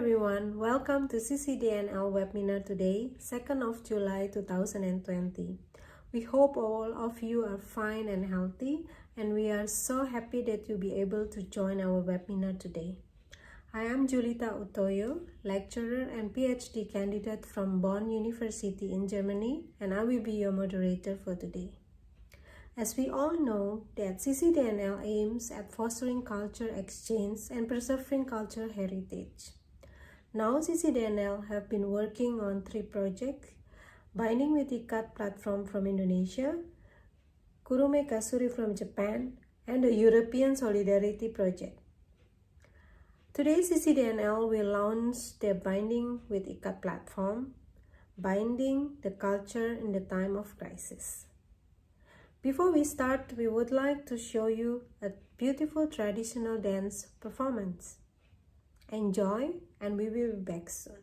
everyone, welcome to CCD-NL webinar today, 2nd of July 2020. We hope all of you are fine and healthy, and we are so happy that you'll be able to join our webinar today. I am Julita Oetojo, lecturer and PhD candidate from Bonn University in Germany, and I will be your moderator for today. As we all know that CCD-NL aims at fostering culture exchange and preserving cultural heritage. Now CCD-NL have been working on 3 projects, Binding with Ikat platform from Indonesia, Kurume Kasuri from Japan, and the European Solidarity Project. Today CCD-NL will launch the Binding with Ikat platform, Binding the Culture in the Time of Crisis. Before we start, we would like to show you a beautiful traditional dance performance. Enjoy, and we will be back soon.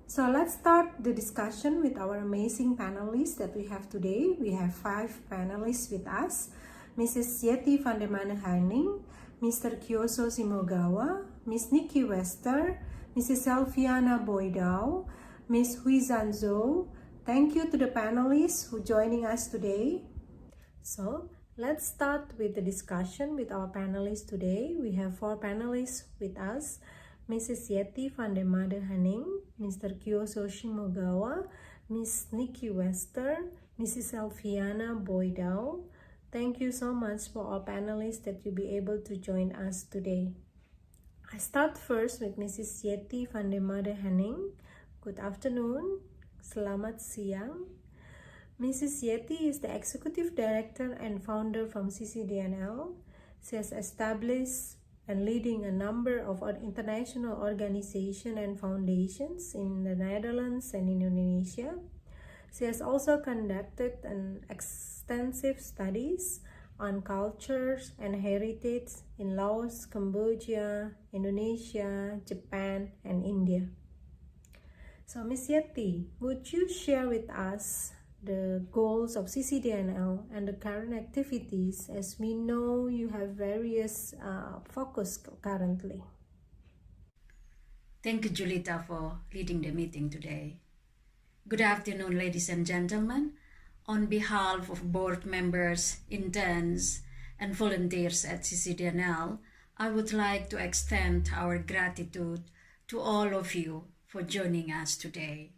So let's start the discussion with our amazing panelists that we have today. We have 5 panelists with us. Mrs. Yetty.haning, Mr. Kyoso Shimogawa, Ms. Nikkie Wester, Mrs. Selviana Boi Dao, Ms. Zhou. Thank you to the panelists who are joining us today. So let's start with the discussion with our panelists today. We have 4 panelists with us. Mrs. Yetty.Haning, Mr. Kyoso Shimogawa, Ms. Nikkie Wester, Mrs. Selviana Boi Dao. Thank you so much for all panelists that you'll be able to join us today. I start first with Mrs. Yetty.Haning. Good afternoon. Selamat siang. Mrs. Yetty is the Executive Director and Founder from CCD-NL. She has established and leading a number of international organizations and foundations in the Netherlands and in Indonesia. She has also conducted an extensive studies on cultures and heritage in Laos, Cambodia, Indonesia, Japan, and India. So, Ms. Yetty, would you share with us the goals of CCD-NL and the current activities, as we know you have various focus currently? Thank you, Julita, for leading the meeting today. Good afternoon, ladies and gentlemen. On behalf of board members, interns, and volunteers at CCD-NL, I would like to extend our gratitude to all of you for joining us today.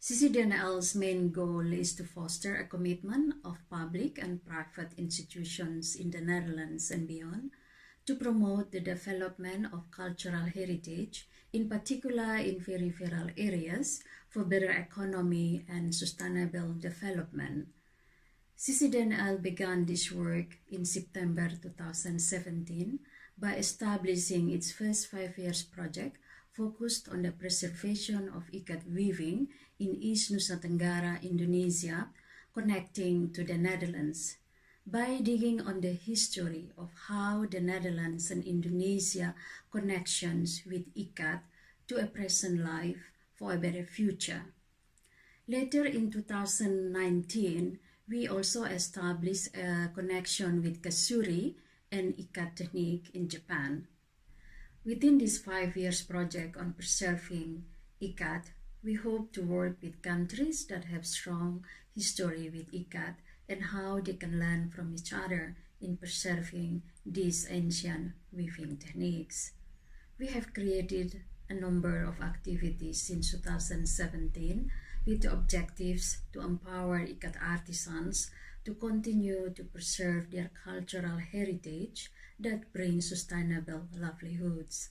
CCD-NL's main goal is to foster a commitment of public and private institutions in the Netherlands and beyond to promote the development of cultural heritage, in particular in peripheral areas, for better economy and sustainable development. CCD-NL began this work in September 2017 by establishing its first 5 years project focused on the preservation of ikat weaving in East Nusa Tenggara, Indonesia, connecting to the Netherlands. By digging on the history of how the Netherlands and Indonesia connections with ikat to a present life for a better future. Later in 2019, we also established a connection with Kasuri and ikat technique in Japan. Within this 5 years project on preserving ikat, we hope to work with countries that have strong history with ikat and how they can learn from each other in preserving these ancient weaving techniques. We have created a number of activities since 2017 with the objectives to empower ikat artisans to continue to preserve their cultural heritage that brings sustainable livelihoods.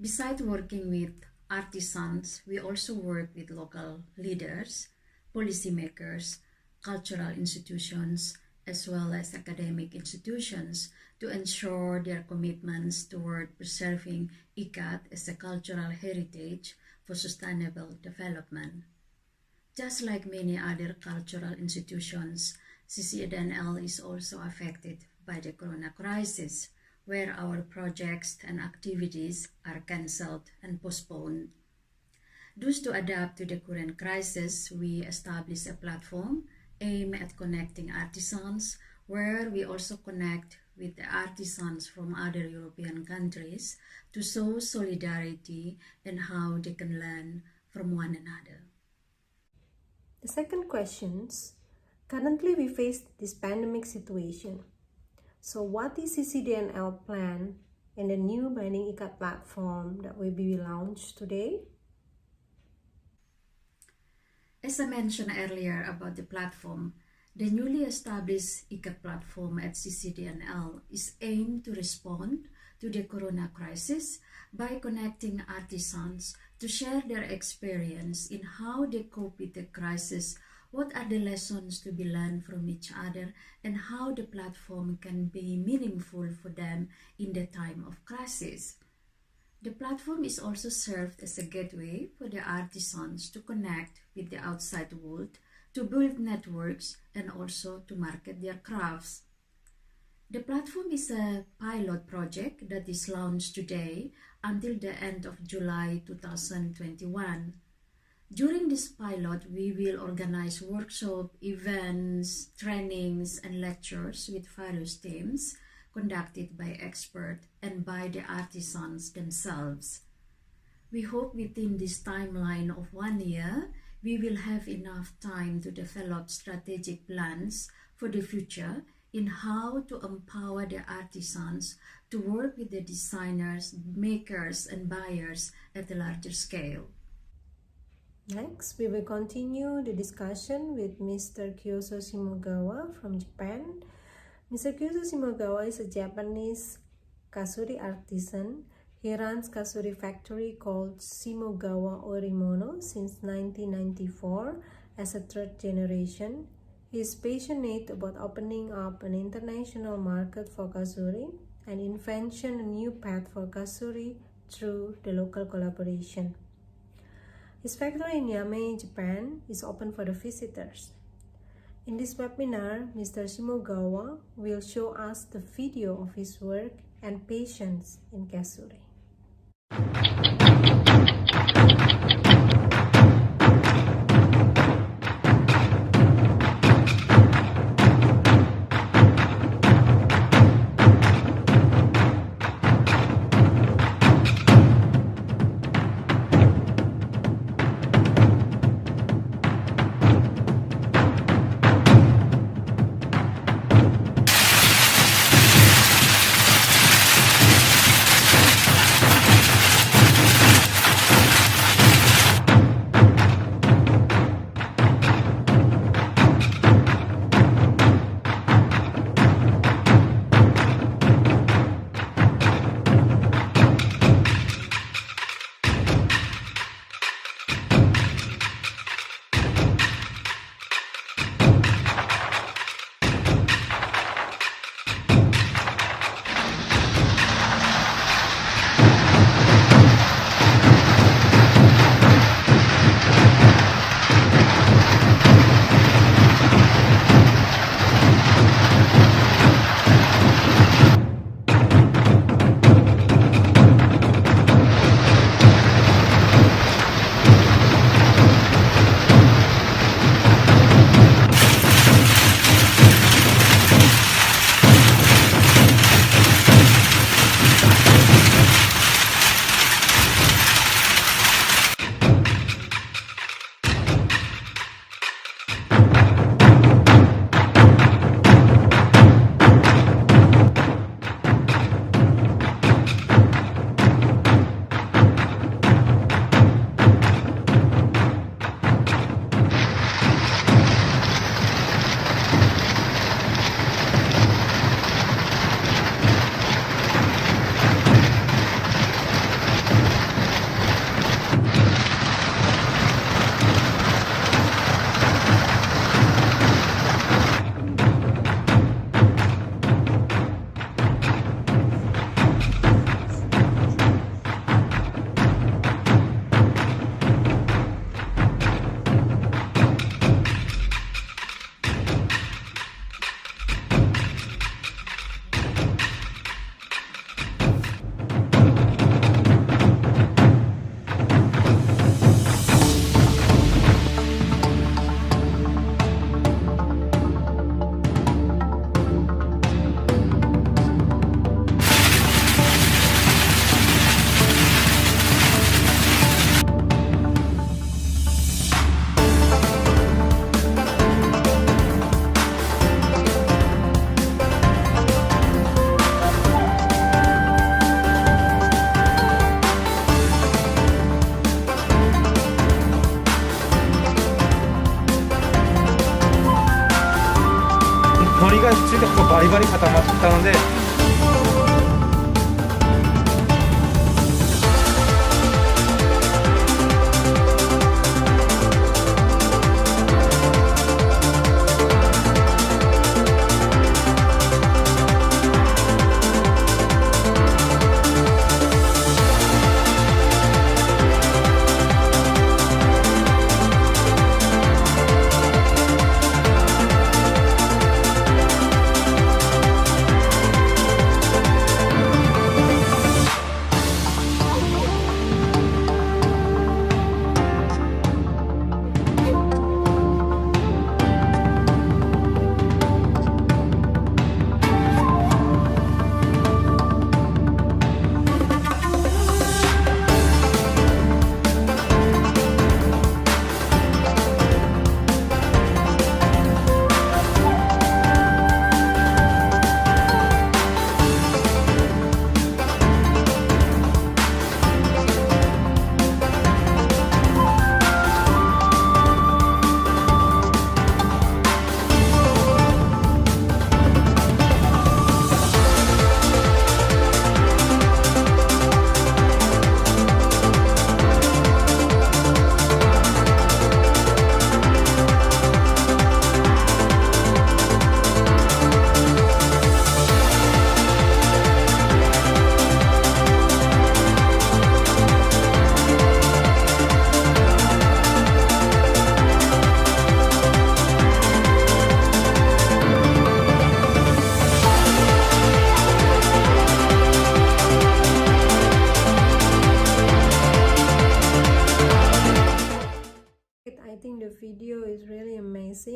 Besides working with artisans, we also work with local leaders, policymakers, cultural institutions, as well as academic institutions to ensure their commitments toward preserving ikat as a cultural heritage for sustainable development. Just like many other cultural institutions, CCD-NL is also affected by the corona crisis, where our projects and activities are cancelled and postponed. Thus, to adapt to the current crisis, we established a platform aimed at connecting artisans, where we also connect with the artisans from other European countries to show solidarity and how they can learn from one another. The second question, currently we face this pandemic situation. So what is CCD-NL plan in the new binding ikat platform that will be launched today? As I mentioned earlier about the platform, the newly established ikat platform at CCD-NL is aimed to respond to the corona crisis by connecting artisans to share their experience in how they cope with the crisis, what are the lessons to be learned from each other, and how the platform can be meaningful for them in the time of crisis. The platform is also served as a gateway for the artisans to connect with the outside world, to build networks, and also to market their crafts. The platform is a pilot project that is launched today until the end of July 2021. During this pilot, we will organize workshops, events, trainings, and lectures with various themes conducted by experts and by the artisans themselves. We hope within this timeline of 1 year, we will have enough time to develop strategic plans for the future in how to empower the artisans to work with the designers, makers, and buyers at a larger scale. Next, we will continue the discussion with Mr. Kyoso Shimogawa from Japan. Mr. Kyoso Shimogawa is a Japanese kasuri artisan. He runs kasuri factory called Shimogawa Orimono since 1994 as a third generation. He is passionate about opening up an international market for kasuri and invention a new path for kasuri through the local collaboration. His factory in Yame, Japan is open for the visitors. In this webinar, Mr. Shimogawa will show us the video of his work and patience in kasuri.バリバリ固まったので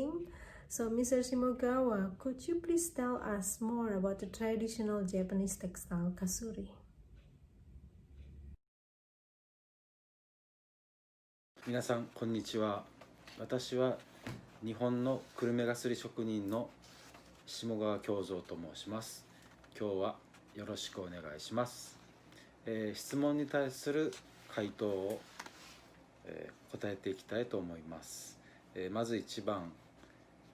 amazing. So, Mr. Shimogawa, could you please tell us more about the traditional Japanese textile kasuri? 皆さんこんにちは。私は日本の久留米がすり職人の下川京三と申します。今日はよろしくお願いします。質問に対する回答を、答えていきたいと思います。まず1番、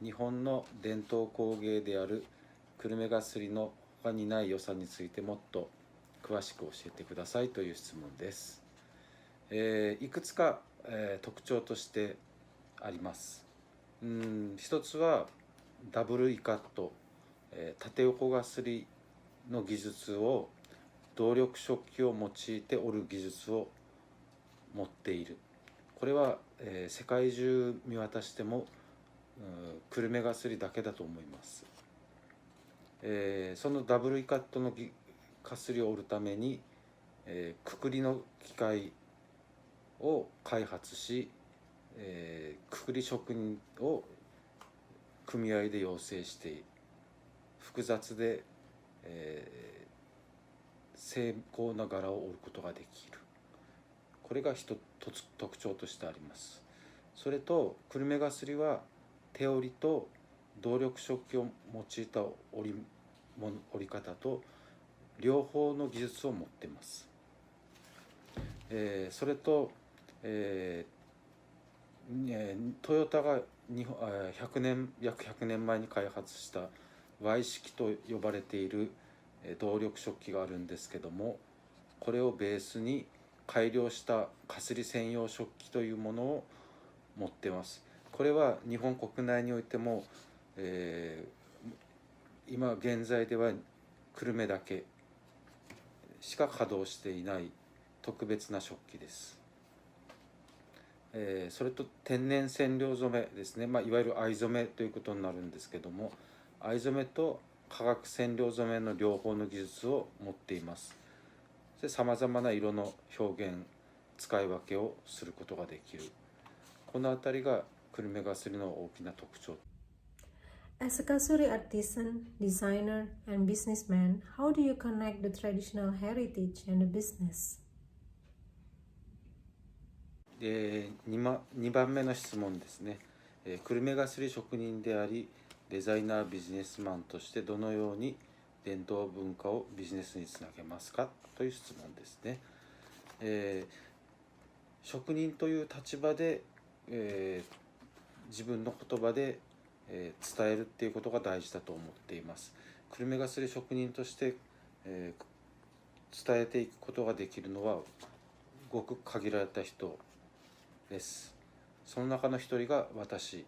日本の伝統工芸である久留米がすりの他にない良さについてもっと詳しく教えてくださいという質問です。いくつか、特徴としてあります。一つはダブルイカット、縦横がすりの技術を動力食器を用いて織る技術を持っている。これは、世界中見渡しても久留米がすりだけだと思います。そのダブルイカットのかすりを織るために、くくりの機械を開発し、くくり職人を組合で養成して複雑で、精巧な柄を織ることができる。これが一つ特徴としてあります。それと久留米がすりは手織りと動力食器を用いた織り方と両方の技術を持っています。それと、トヨタが約100年前に開発した Y 式と呼ばれている動力食器があるんですけども、これをベースに改良したかすり専用食器というものを持っています。これは日本国内においても、今現在では久留米だけしか稼働していない特別な食器です。それと天然染料染めですね、いわゆる藍染めということになるんですけども、藍染めと化学染料染めの両方の技術を持っています。さまざまな色の表現使い分けをすることができる。このあたりが久留米がすりの大きな特徴。 As a kasuri artisan, designer, and businessman, how do you connect the traditional heritage and the business? 2番目の質問ですね。久留米がすり職人でありデザイナービジネスマンとしてどのように伝統文化をビジネスにつなげますかという質問ですね。職人という立場で、自分の言葉で、伝えるっていうことが大事だと思っています。久留米がすり職人として、伝えていくことができるのはごく限られた人です。その中の一人が私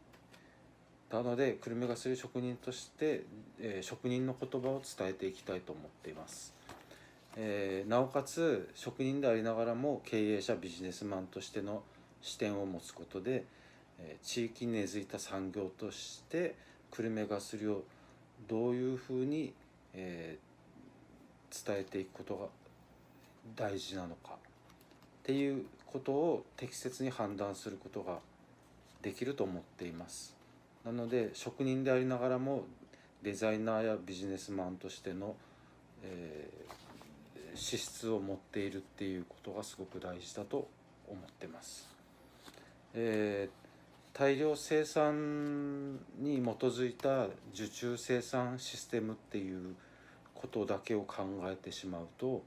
なので、久留米がすり職人として、職人の言葉を伝えていきたいと思っています。なおかつ職人でありながらも経営者ビジネスマンとしての視点を持つことで、地域に根付いた産業として久留米がすりをどういうふうに、伝えていくことが大事なのかっていうことを適切に判断することができると思っています。なので職人でありながらもデザイナーやビジネスマンとしての、資質を持っているっていうことがすごく大事だと思ってます。大量生産に基づいた受注生産システムっていうことだけを考えてしまうと、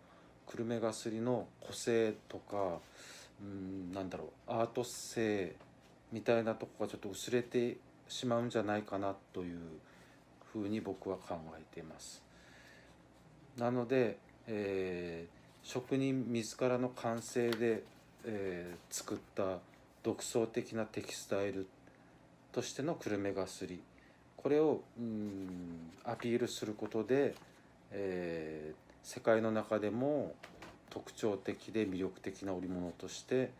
久留米がすりの個性とかアート性みたいなとこがちょっと薄れてしまうんじゃないかなというふうに僕は考えています。なので、職人自らの感性で、作った独創的なテキスタイルとしての久留米がすり、これをアピールすることで、世界の中でも特徴的で魅力的な織物として、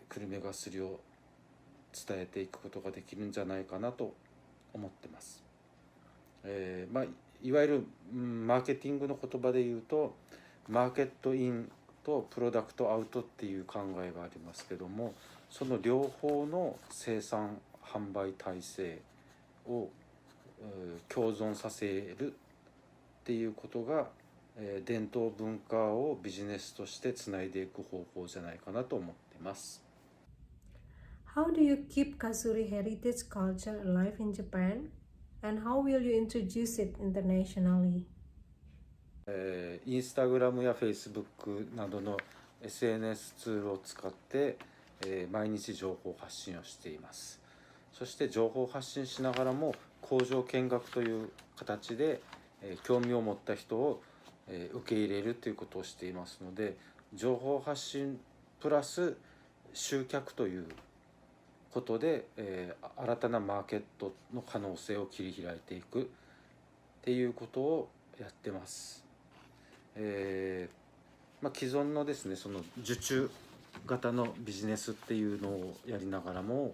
久留米がすりを伝えていくことができるんじゃないかなと思ってます。いわゆるマーケティングの言葉で言うと、マーケットインとプロダクトアウトっていう考えがありますけども、その両方の生産販売体制を共存させるっていうことが、伝統文化をビジネスとしてつないでいく方法じゃないかなと思っています。How do you keep Kasuri heritage culture alive in Japan? And how will you introduce it internationally? インスタグラムやフェイスブックなどの SNS ツールを使って、毎日情報発信をしています。そして情報発信しながらも工場見学という形で、興味を持った人を、受け入れるということをしていますので、情報発信プラス集客ということで、新たなマーケットの可能性を切り開いていくっていうことをやってます。既存のですね、その受注型のビジネスっていうのをやりながらも、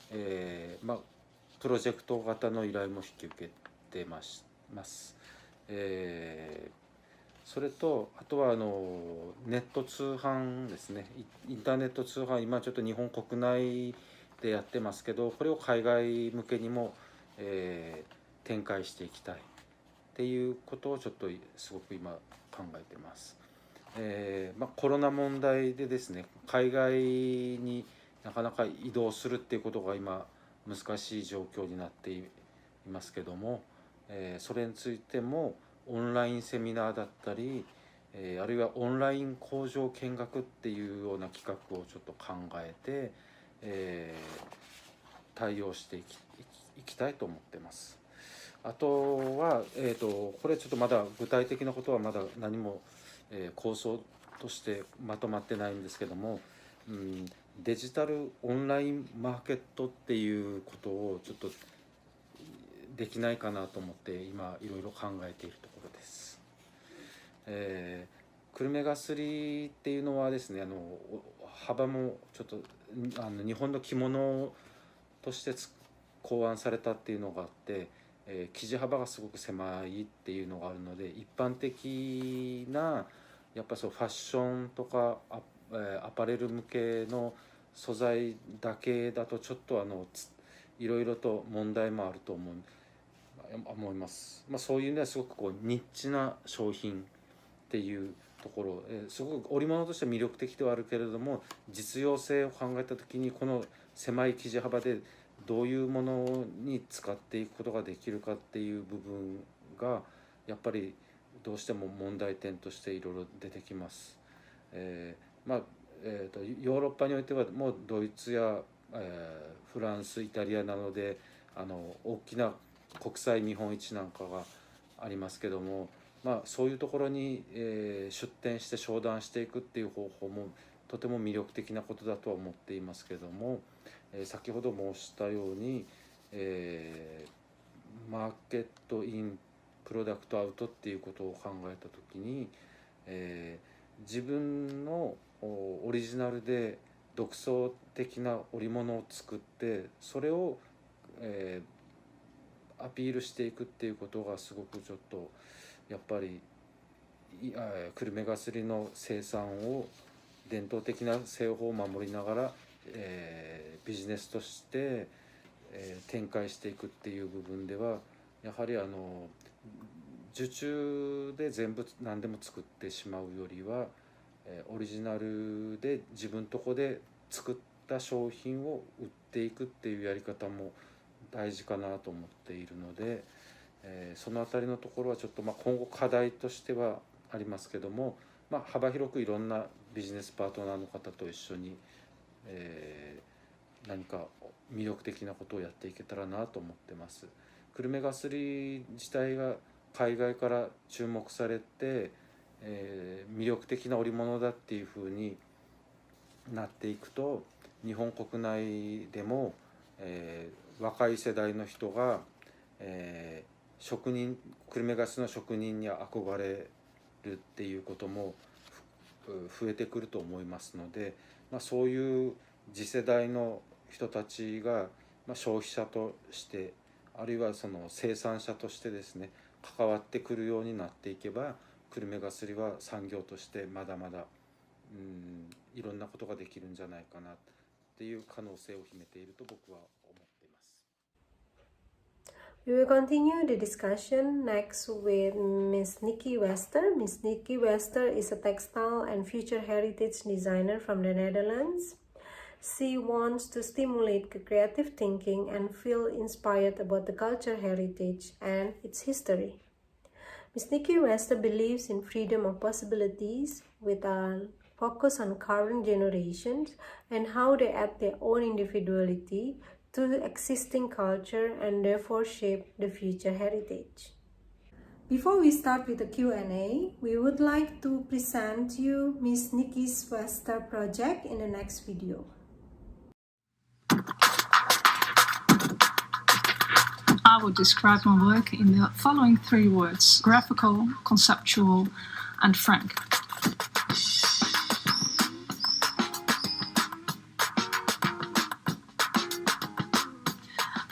プロジェクト型の依頼も引き受けてます。それとあとはネット通販ですね。インターネット通販、今ちょっと日本国内でやってますけど、これを海外向けにも、展開していきたいっていうことをちょっとすごく今考えてます。コロナ問題でですね、海外になかなか移動するっていうことが今難しい状況になっていますけども、それについてもオンラインセミナーだったり、あるいはオンライン工場見学っていうような企画をちょっと考えて、対応していきたいと思ってます。あとは、これちょっとまだ具体的なことはまだ何も、構想としてまとまってないんですけども、デジタルオンラインマーケットっていうことをちょっとできないかなと思って今いろいろ考えているところです。久留米がすりっていうのはですね、幅もちょっと日本の着物として考案されたっていうのがあって、生地幅がすごく狭いっていうのがあるので、一般的なやっぱそうファッションとかアパレル向けの素材だけだとちょっといろいろと問題もあると思います。そういうのはすごくこうニッチな商品っていうところ、すごく織物としては魅力的ではあるけれども、実用性を考えた時にこの狭い生地幅でどういうものに使っていくことができるかっていう部分がやっぱりどうしても問題点としていろいろ出てきます。ヨーロッパにおいてはもうドイツや、フランス、イタリアなどで大きな国際見本市なんかがありますけども、そういうところに、出展して商談していくっていう方法もとても魅力的なことだとは思っていますけども、先ほど申したように、マーケットインプロダクトアウトっていうことを考えた時に、自分のオリジナルで独創的な織物を作ってそれを、アピールしていくっていうことがすごくちょっとやっぱり久留米がすりの生産を伝統的な製法を守りながら、ビジネスとして、展開していくっていう部分ではやはり受注で全部何でも作ってしまうよりは、オリジナルで自分とこで作った商品を売っていくっていうやり方も大事かなと思っているので、そのあたりのところはちょっと今後課題としてはありますけども、幅広くいろんなビジネスパートナーの方と一緒に、何か魅力的なことをやっていけたらなと思ってます。久留米がすり自体が海外から注目されて、魅力的な織物だっていう風になっていくと日本国内でも、若い世代の人が、職人久留米ガスの職人に憧れるっていうことも増えてくると思いますので、そういう次世代の人たちが、消費者としてあるいはその生産者としてですね関わってくるようになっていけば久留米がすりは産業としてまだまだいろんなことができるんじゃないかなっていう可能性を秘めていると僕は思っています。We will continue the discussion next with Ms. Nikkie Wester. Ms. Nikkie Wester is a textile and future heritage designer from the Netherlands. She wants to stimulate creative thinking and feel inspired about the culture heritage and its history. Ms. Nikkie Wester believes in freedom of possibilities with a focus on current generations and how they add their own individuality to existing culture and therefore shape the future heritage. Before we start with the Q&A, we would like to present you Ms. Nikkie Wester project in the next video. I would describe my work in the following 3 words: graphical, conceptual, and frank.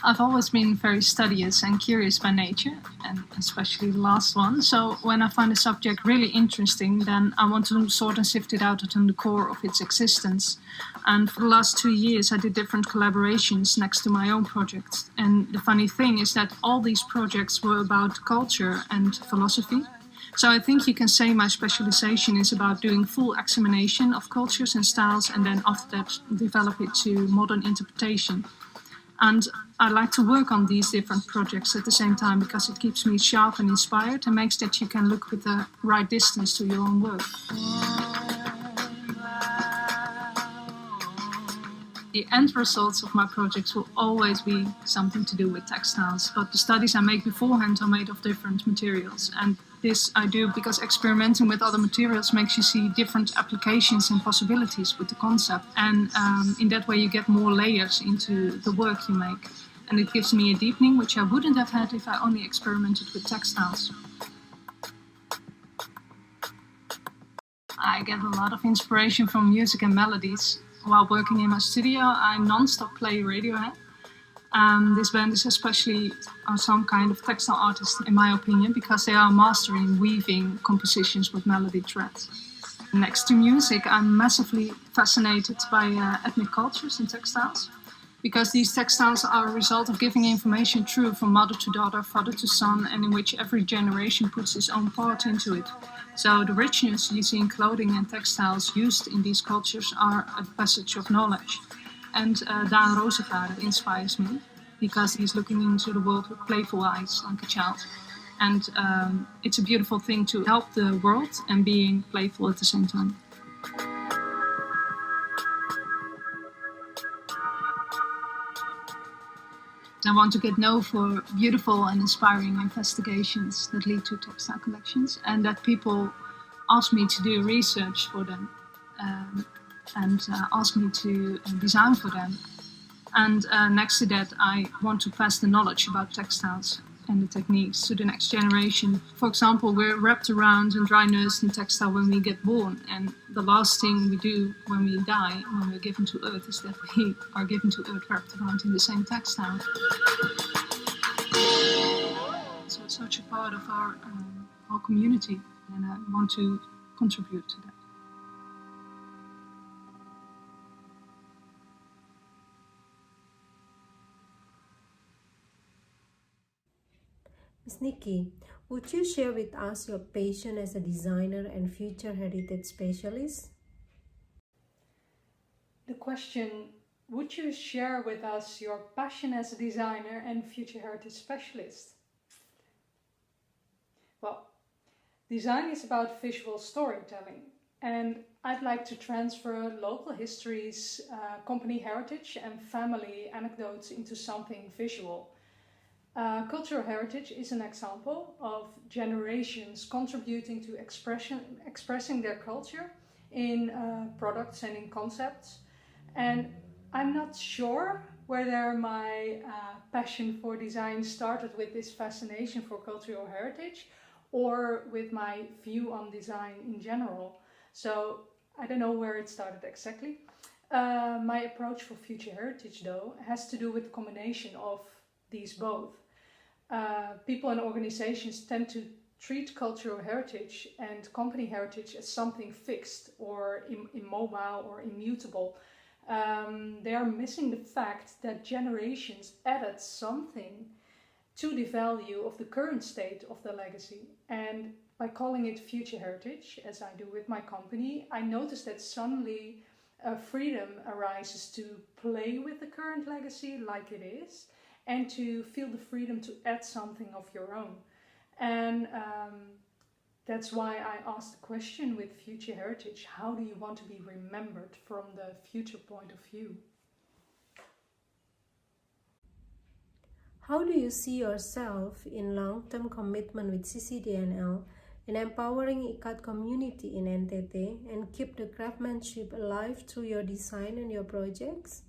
I've always been very studious and curious by nature, and especially the last one. So when I find a subject really interesting, then I want to sort and sift it out to the core of its existence. And for the last 2 years, I did different collaborations next to my own projects. And the funny thing is that all these projects were about culture and philosophy. So I think you can say my specialization is about doing full examination of cultures and styles, and then after that develop it to modern interpretation. And I like to work on these different projects at the same time because it keeps me sharp and inspired and makes that you can look with the right distance to your own work. The end results of my projects will always be something to do with textiles, but the studies I make beforehand are made of different materials. And this I do because experimenting with other materials makes you see different applications and possibilities with the concept. And in that way you get more layers into the work you make. And it gives me a deepening which I wouldn't have had if I only experimented with textiles. I get a lot of inspiration from music and melodies. While working in my studio, I non-stop play Radiohead. This band is especially some kind of textile artist, in my opinion, because they are mastering weaving compositions with melody threads. Next to music, I'm massively fascinated by ethnic cultures and textiles, because these textiles are a result of giving information through from mother to daughter, father to son, and in which every generation puts its own part into it. So the richness you see in clothing and textiles used in these cultures are a passage of knowledge. And Daan Rozenvaarder inspires me because he's looking into the world with playful eyes like a child. And it's a beautiful thing to help the world and being playful at the same time. I want to get known for beautiful and inspiring investigations that lead to textile collections, and that people ask me to do research for them and ask me to design for them. And next to that, I want to pass the knowledge about textiles and the techniques to the next generation. For example, we're wrapped around and dry nursed in textile when we get born, and the last thing we do when we die, when we're given to earth, is that we are given to earth wrapped around in the same textile. So it's such a part of our community, and I want to contribute to that. Ms. Nikkie, would you share with us your passion as a designer and future heritage specialist? The question, would you share with us your passion as a designer and future heritage specialist? Well, design is about visual storytelling, and I'd like to transfer local histories, company heritage and family anecdotes into something visual. Cultural heritage is an example of generations contributing to expressing their culture in products and in concepts. And I'm not sure whether my passion for design started with this fascination for cultural heritage or with my view on design in general. So I don't know where it started exactly. My approach for future heritage, though, has to do with the combination of these both. People and organizations tend to treat cultural heritage and company heritage as something fixed or immobile or immutable. They are missing the fact that generations added something to the value of the current state of the legacy. And by calling it future heritage, as I do with my company, I noticed that suddenly freedom arises to play with the current legacy like it is, and to feel the freedom to add something of your own. And that's why I asked the question with future heritage: how do you want to be remembered from the future point of view? How do you see yourself in long-term commitment with CCD-NL in empowering ICAT community in NTT and keep the craftsmanship alive through your design and your projects?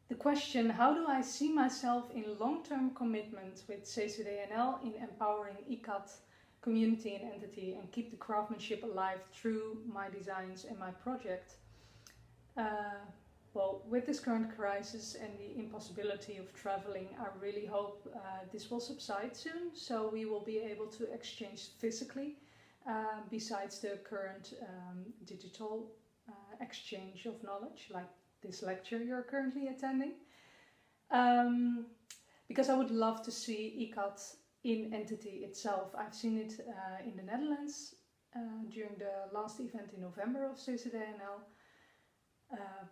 The question, how do I see myself in long-term commitment with CCD-NL in empowering ICAT community and entity and keep the craftsmanship alive through my designs and my project? Well, with this current crisis and the impossibility of traveling, I really hope this will subside soon, so we will be able to exchange physically, besides the current digital exchange of knowledge, like this lecture you're currently attending. Because I would love to see ICAT in entity itself. I've seen it in the Netherlands during the last event in November of CCD-NL.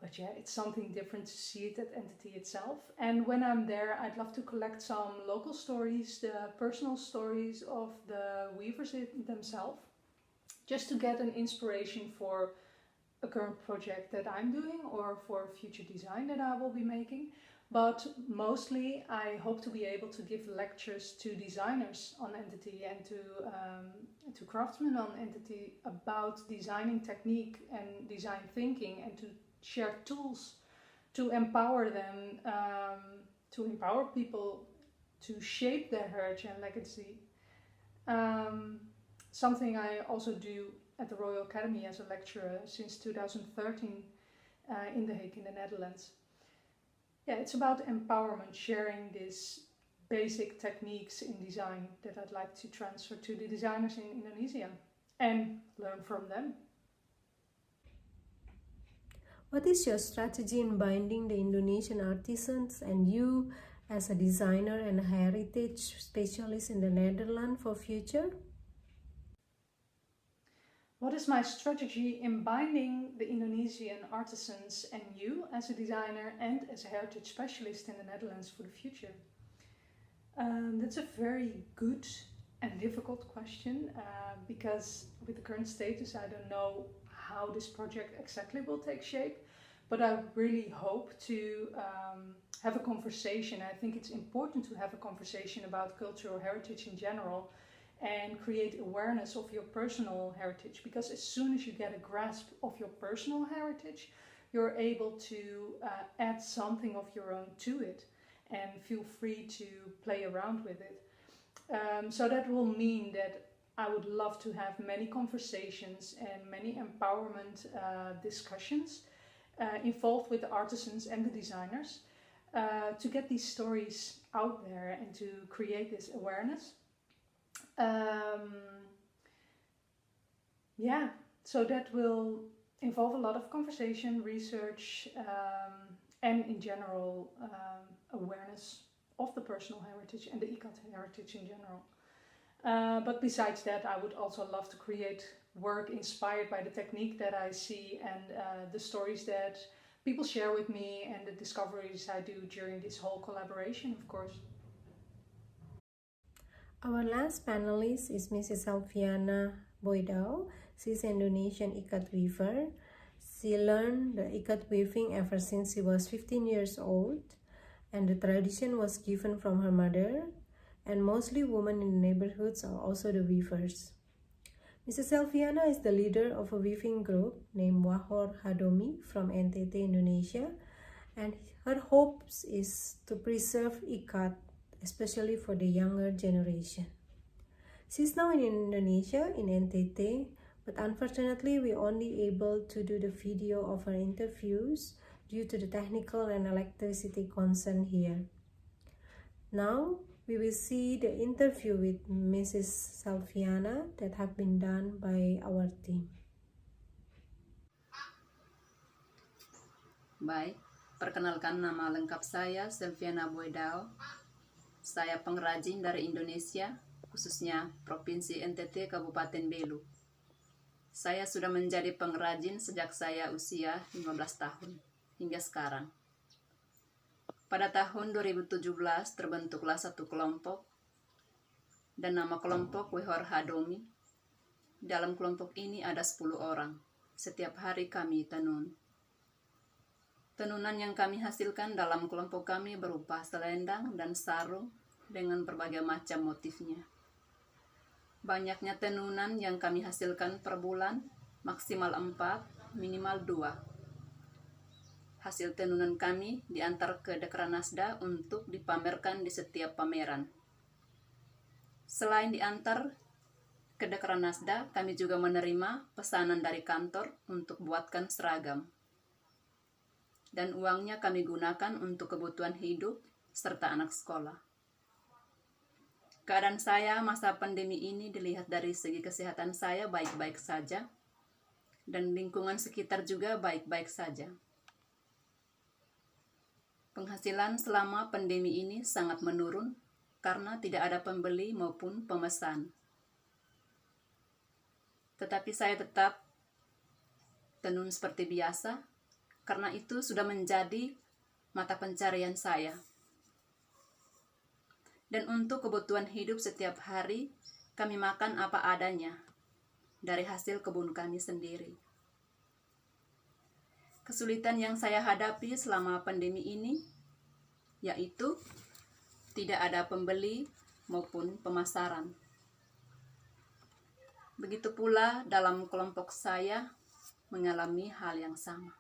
But yeah, it's something different to see it at entity itself. And when I'm there, I'd love to collect some local stories, the personal stories of the weavers themselves, just to get an inspiration for a current project that I'm doing or for future design that I will be making. But mostly I hope to be able to give lectures to designers on entity and to craftsmen on entity about designing technique and design thinking, and to share tools to empower them, to empower people to shape their heritage and legacy. Something I also do at the Royal Academy as a lecturer since 2013 in The Hague in the Netherlands. Yeah, it's about empowerment, sharing these basic techniques in design that I'd like to transfer to the designers in Indonesia and learn from them. What is your strategy in binding the Indonesian artisans and you as a designer and a heritage specialist in the Netherlands for future? What is my strategy in binding the Indonesian artisans and you as a designer and as a heritage specialist in the Netherlands for the future? That's a very good and difficult question, because with the current status I don't know how this project exactly will take shape, but I really hope to have a conversation. I think it's important to have a conversation about cultural heritage in general and create awareness of your personal heritage, because as soon as you get a grasp of your personal heritage, you're able to add something of your own to it and feel free to play around with it. So that will mean that I would love to have many conversations and many empowerment discussions involved with the artisans and the designers to get these stories out there and to create this awareness. Yeah, so that will involve a lot of conversation, research, and in general awareness of the personal heritage and the ICAT heritage in general. But besides that, I would also love to create work inspired by the technique that I see and the stories that people share with me and the discoveries I do during this whole collaboration, of course. Our last panelist is Mrs. Selviana Boi Dao. She's an Indonesian ikat weaver. She learned the ikat weaving ever since she was 15 years old, and the tradition was given from her mother, and mostly women in the neighborhoods are also the weavers. Mrs. Selviana is the leader of a weaving group named Wahor Hadomi from NTT, Indonesia, and her hopes is to preserve ikat, especially for the younger generation. She's now in Indonesia, in NTT, but unfortunately we only able to do the video of her interviews due to the technical and electricity concern here. Now we will see the interview with Mrs. Selviana that have been done by our team. Baik, perkenalkan nama lengkap saya Selviana Boi Dao. Saya pengrajin dari Indonesia, khususnya Provinsi NTT Kabupaten Belu. Saya sudah menjadi pengrajin sejak saya usia 15 tahun hingga sekarang. Pada tahun 2017 terbentuklah satu kelompok dan nama kelompok Wehor Hadomi. Dalam kelompok ini ada 10 orang. Setiap hari kami tenun. Tenunan yang kami hasilkan dalam kelompok kami berupa selendang dan sarung dengan berbagai macam motifnya. Banyaknya tenunan yang kami hasilkan per bulan, maksimal 4, minimal 2. Hasil tenunan kami diantar ke Dekranasda untuk dipamerkan di setiap pameran. Selain diantar ke Dekranasda, kami juga menerima pesanan dari kantor untuk buatkan seragam. Dan uangnya kami gunakan untuk kebutuhan hidup serta anak sekolah. Keadaan saya masa pandemi ini dilihat dari segi kesehatan saya baik-baik saja, dan lingkungan sekitar juga baik-baik saja. Penghasilan selama pandemi ini sangat menurun karena tidak ada pembeli maupun pemesan. Tetapi saya tetap tenun seperti biasa, karena itu sudah menjadi mata pencarian saya. Dan untuk kebutuhan hidup setiap hari, kami makan apa adanya dari hasil kebun kami sendiri. Kesulitan yang saya hadapi selama pandemi ini, yaitu tidak ada pembeli maupun pemasaran. Begitu pula dalam kelompok saya mengalami hal yang sama.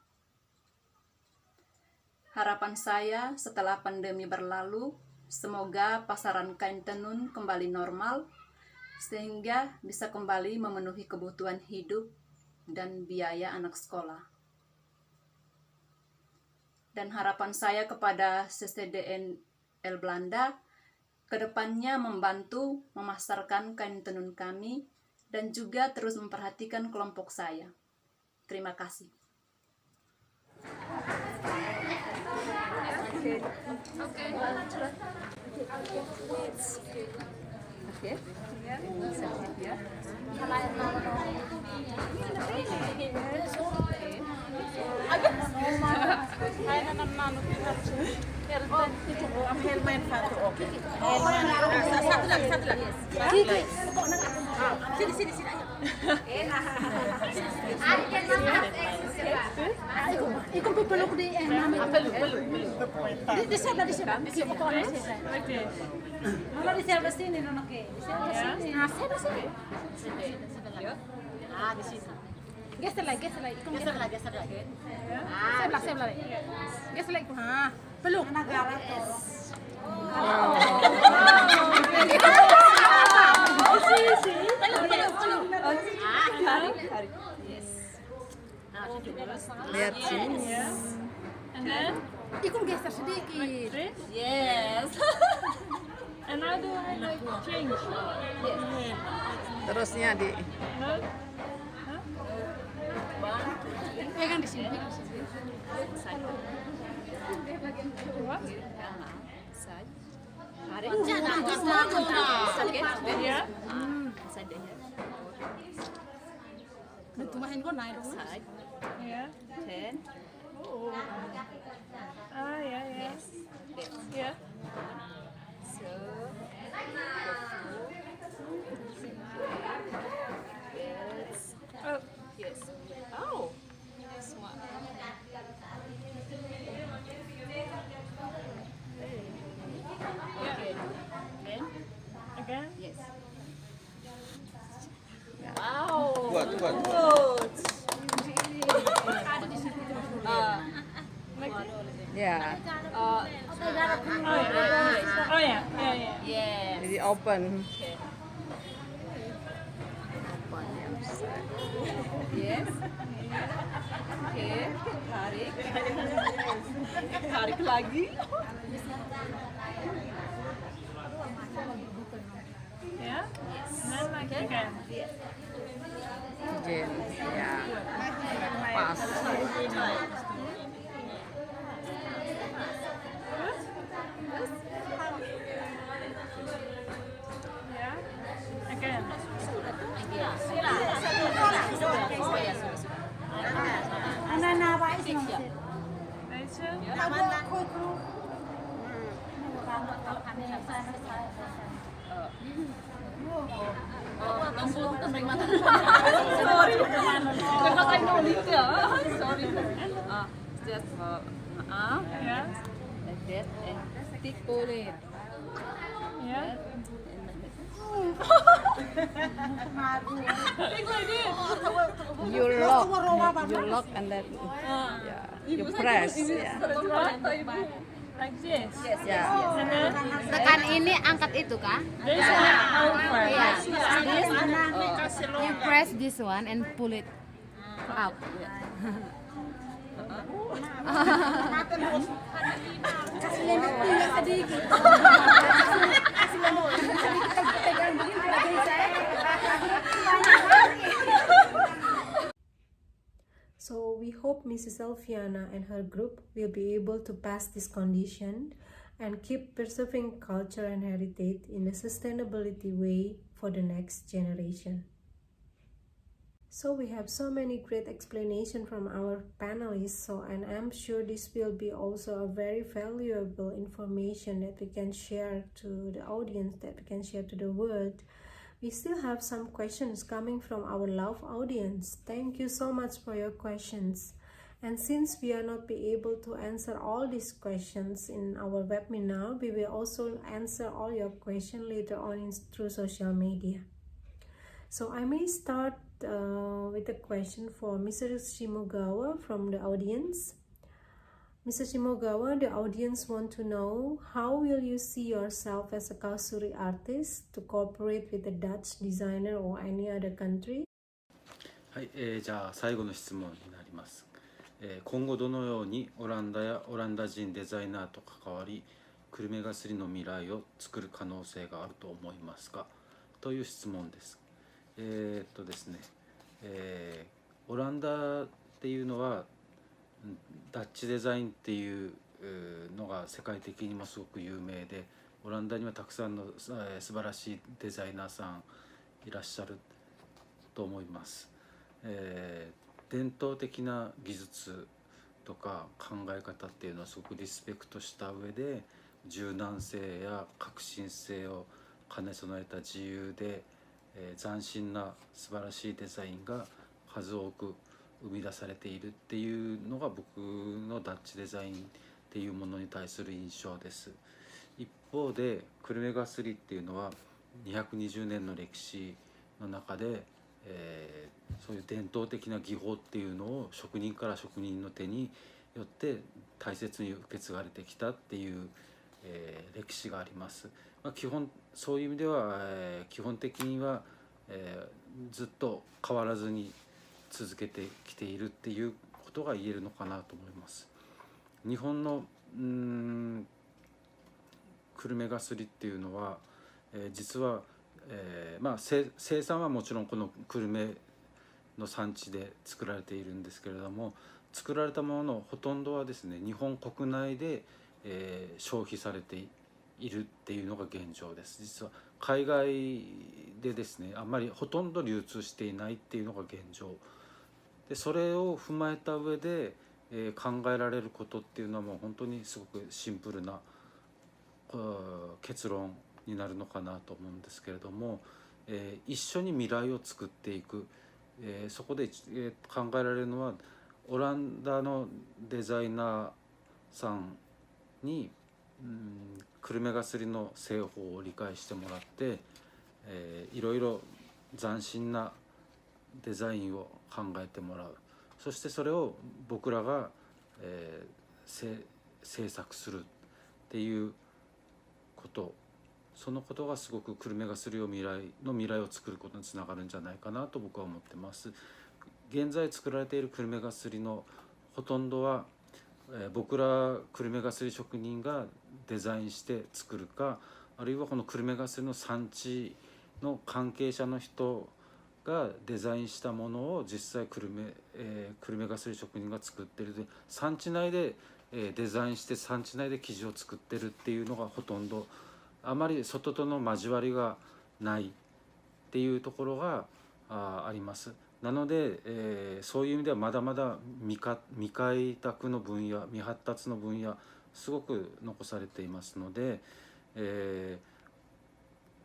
Harapan saya setelah pandemi berlalu, semoga pasaran kain tenun kembali normal, sehingga bisa kembali memenuhi kebutuhan hidup dan biaya anak sekolah. Dan harapan saya kepada CCD-NL Belanda, kedepannya membantu memasarkan kain tenun kami, dan juga terus memperhatikan kelompok saya. Terima kasih. Ikut peluk di di sebelah Oke. Mama di sebelah sini nona ke. Di sebelah sini. Nah, sebelah sini. Ah, di sini. Geser lagi. Geser lagi. Sebelah. Geser lagi. Ah, peluk. Negara terus. Tarik. Yes. Lihat sini. And then? Ikut geser sedikit. Yes. And how do I like change? Yes. Terusnya di Pegang di sini. Betumahin ko naik dulu. Yeah. 10. Oh. Ah, yeah. Yes. Yeah. So, Oh. yes. Oh, smart. Okay. Then, Again? yes. Wow. Kuat. ya. Oh, yeah. Yes. Jadi open. Yes. Okay. Tarik lagi. Yeah? And then like again. Jen, ya. Pas. Sorry. Because I know little. Sorry. Just Yes. like that and stick pull it. Yeah. You lock and then you press. Yeah. Like this. Yeah. And then Tekan ini, angkat itu kah? this one out first. Yeah. This, you press this one and pull it out. So we hope Mrs. Selviana and her group will be able to pass this condition and keep preserving culture and heritage in a sustainability way for the next generation. So we have so many great explanations from our panelists, and I'm sure this will be also a very valuable information that we can share to the audience, that we can share to the world. We still have some questions coming from our love audience. Thank you so much for your questions. And since we are not be able to answer all these questions in our webinar, we will also answer all your questions later on through social media. So I may start with a question for Mr. Shimogawa from the audience. Mr. Shimogawa, the audience want to know, how will you see yourself as a Kasuri artist to cooperate with a Dutch designer or any other country? はい、じゃあ最後の質問になります。今後どのようにオランダやオランダ人デザイナーと関わり、久留米がすりの未来を作る可能性があると思いますか、という質問です。ですね、オランダっていうのはダッチデザインっていうのが世界的にもすごく有名で、オランダにはたくさんの素晴らしいデザイナーさんいらっしゃると思います。伝統的な技術とか考え方っていうのはすごくリスペクトした上で、柔軟性や革新性を兼ね備えた自由で、斬新な素晴らしいデザインが数多く生み出されているっていうのが僕のダッチデザインっていうものに対する印象です。一方で久留米がすりっていうのは220年の歴史の中で、そういう伝統的な技法っていうのを職人から職人の手によって大切に受け継がれてきたっていう、歴史があります。基本そういう意味では、基本的には、ずっと変わらずに続けてきているっていうことが言えるのかなと思います。日本の久留米がすりっていうのは、実は、生産はもちろんこの久留米の産地で作られているんですけれども、作られたもののほとんどはですね、日本国内で、消費されているっていうのが現状です。実は海外でですね、あんまりほとんど流通していないっていうのが現状で、それを踏まえた上で、考えられることっていうのはもう本当にすごくシンプルな結論になるのかなと思うんですけれども、一緒に未来を作っていく、そこで、考えられるのはオランダのデザイナーさんに、久留米がすりの製法を理解してもらって、いろいろ斬新なデザインを考えてもらう。そしてそれを僕らが、制作するっていうこと、そのことがすごく久留米がすりの未来を作ることにつながるんじゃないかなと僕は思ってます。現在作られている久留米がすりのほとんどは、僕ら久留米がすり職人がデザインして作るか、あるいはこの久留米がすりの産地の関係者の人がデザインしたものを実際久留米がすり職人が作っているで、産地内でデザインして産地内で生地を作ってるっていうのがほとんど、あまり外との交わりがないっていうところがあります。なので、そういう意味ではまだまだ未開拓の分野、未発達の分野すごく残されていますので、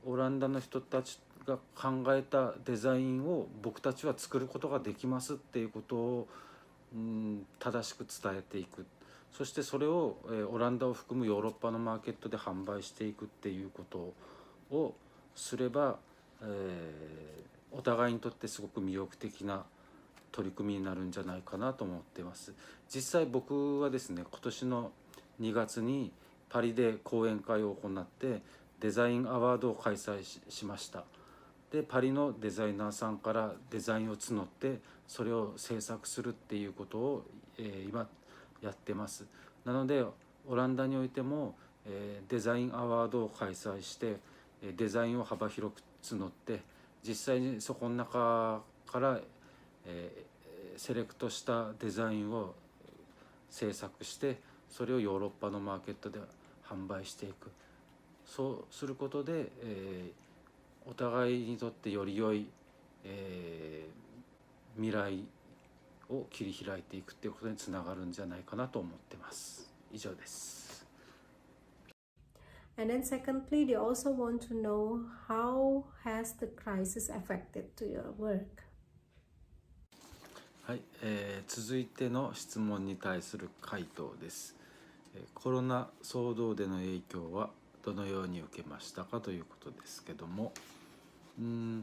オランダの人たちが考えたデザインを僕たちは作ることができますっていうことを、正しく伝えていく。そしてそれを、オランダを含むヨーロッパのマーケットで販売していくっていうことをすれば、お互いにとってすごく魅力的な取り組みになるんじゃないかなと思っています。実際僕はですね、今年の2月にパリで講演会を行ってデザインアワードを開催 しました。でパリのデザイナーさんからデザインを募ってそれを制作するっていうことを、今やってます。なのでオランダにおいても、デザインアワードを開催してデザインを幅広く募って実際にそこの中から、セレクトしたデザインを制作してそれをヨーロッパのマーケットで販売していく。そうすることで、お互いにとってより良い、未来を切り開いていくっていうことにつながるんじゃないかなと思ってます。以上です。And then secondly, they also want to know how has the crisis affected to your work? はい、続いての質問に対する回答です。コロナ騒動での影響はどのように受けましたかということですけども、